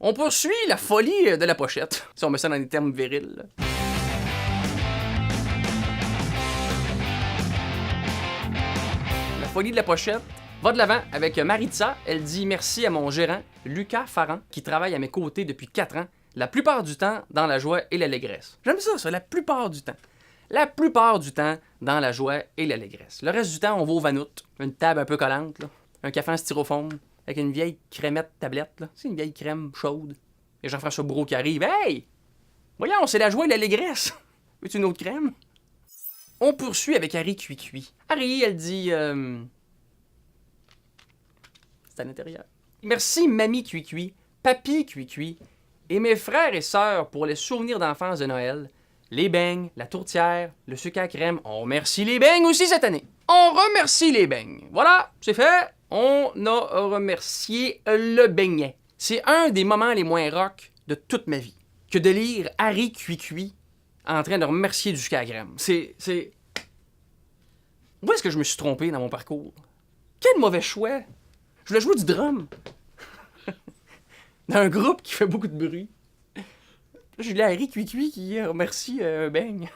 On poursuit la folie de la pochette, si on met ça dans des termes virils. Là. La folie de la pochette va de l'avant avec Maritza. Elle dit merci à mon gérant, Lucas Farran, qui travaille à mes côtés depuis 4 ans, la plupart du temps dans la joie et l'allégresse. J'aime ça, la plupart du temps. La plupart du temps dans la joie et l'allégresse. Le reste du temps, on va au Vanout, une table un peu collante, là, un café en styrofoam, avec une vieille crémette tablette, là. C'est une vieille crème chaude. Et Jean-François Bourreau qui arrive. Hey! Voyons, c'est la joie et l'allégresse. Veux-tu une autre crème? On poursuit avec Harry Cuicui. Harry, elle dit... C'est à l'intérieur. Merci, Mamie Cuicui, Papy Cuicui, et mes frères et sœurs pour les souvenirs d'enfance de Noël. Les beignes, la tourtière, le sucre à crème. On remercie les beignes aussi cette année. On remercie les beignes. Voilà, c'est fait. On a remercié le beignet. C'est un des moments les moins rock de toute ma vie que de lire Harry Cuicui en train de remercier du sucre à crème. C'est... Où est-ce que je me suis trompé dans mon parcours? Quel mauvais choix! Je voulais jouer du drum. Dans un groupe qui fait beaucoup de bruit. J'ai lu Harry Cuicui qui remercie Beigne.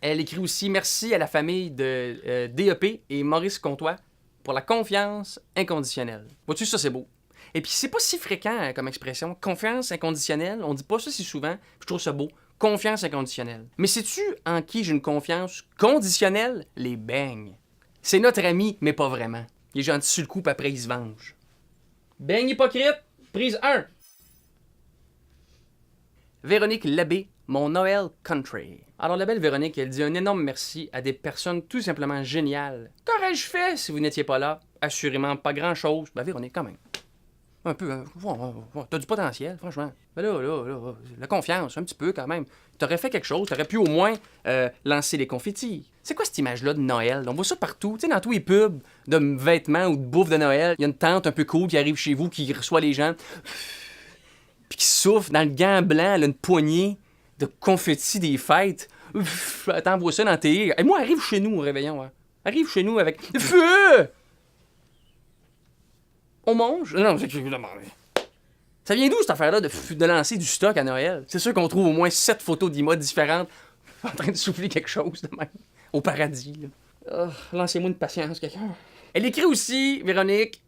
Elle écrit aussi merci à la famille de DEP et Maurice Comtois pour la confiance inconditionnelle. Vois-tu, ça c'est beau. Et puis c'est pas si fréquent comme expression. Confiance inconditionnelle, on dit pas ça si souvent. Je trouve ça beau. Confiance inconditionnelle. Mais sais-tu en qui j'ai une confiance conditionnelle? Les beignes. C'est notre ami, mais pas vraiment. Il est gentil sur le coup, puis après il se venge. Beigne hypocrite, prise 1. Véronique Labbé, mon Noël Country. Alors la belle Véronique, elle dit un énorme merci à des personnes tout simplement géniales. Qu'aurais-je fait si vous n'étiez pas là? Assurément pas grand-chose. Ben Véronique, quand même. Un peu, hein. T'as du potentiel, franchement. Ben là, la confiance, un petit peu quand même. T'aurais fait quelque chose, t'aurais pu au moins lancer des confettis. C'est quoi cette image-là de Noël? On voit ça partout, tu sais, dans tous les pubs de vêtements ou de bouffe de Noël. Il y a une tante un peu cool qui arrive chez vous, qui reçoit les gens, puis qui souffle dans le gant blanc, elle a une poignée de confettis des fêtes. T'envoies ça dans tes... Et moi, arrive chez nous au réveillon. Hein. Arrive chez nous avec... Feu! On mange? Non, ça vient d'où cette affaire-là de lancer du stock à Noël? C'est sûr qu'on trouve au moins 7 photos d'Ima différentes en train de souffler quelque chose de même. Au paradis, là. Oh, lancez-moi une patience, quelqu'un. Elle écrit aussi, Véronique,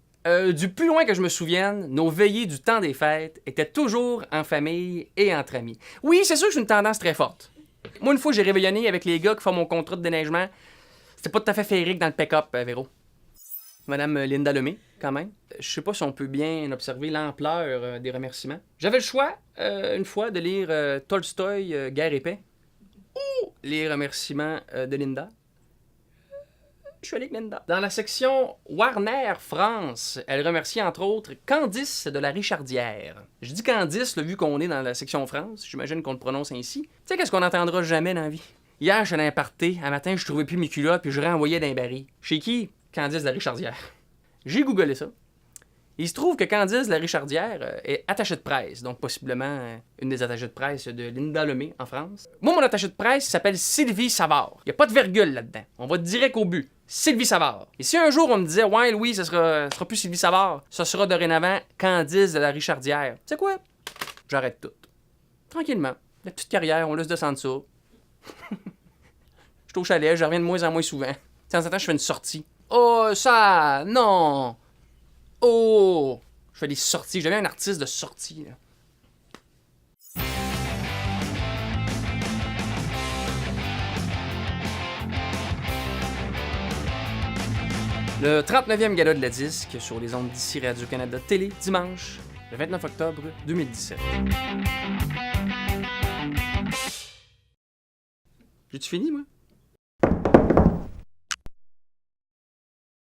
du plus loin que je me souvienne, nos veillées du temps des fêtes étaient toujours en famille et entre amis. Oui, c'est sûr que j'ai une tendance très forte. Moi, une fois, j'ai réveillonné avec les gars qui font mon contrat de déneigement. C'était pas tout à fait féerique dans le pick-up, Véro. Madame Linda Lemay, quand même. Je sais pas si on peut bien observer l'ampleur des remerciements. J'avais le choix, une fois, de lire Tolstoï, Guerre et paix, ou les remerciements de Linda. Je suis allé avec Linda. Dans la section Warner France, elle remercie entre autres Candice de la Richardière. Je dis Candice, là, vu qu'on est dans la section France, j'imagine qu'on le prononce ainsi. Tu sais qu'est-ce qu'on n'entendra jamais dans la vie? Hier, je suis allé à un party, un matin, je trouvais plus mes culottes, puis je renvoyais d'un baril. Chez qui? Candice de la Richardière. J'ai googlé ça. Il se trouve que Candice de la Richardière est attachée de presse, donc possiblement une des attachées de presse de Linda Lemay en France. Moi, mon attachée de presse s'appelle Sylvie Savard. Il n'y a pas de virgule là-dedans. On va direct au but. Sylvie Savard. Et si un jour on me disait « Ouais, Louis, ce sera plus Sylvie Savard, ce sera dorénavant Candice de la Richardière. » Tu sais quoi? J'arrête tout. Tranquillement. La petite carrière, on laisse descendre ça. Je suis au chalet, je reviens de moins en moins souvent. De temps en temps, je fais une sortie. Oh, ça! Non! Oh! Je fais des sorties. Je deviens un artiste de sortie, là. Le 39e gala de la disque sur les ondes d'ici Radio-Canada Télé, dimanche, le 29 octobre 2017. J'ai-tu fini, moi?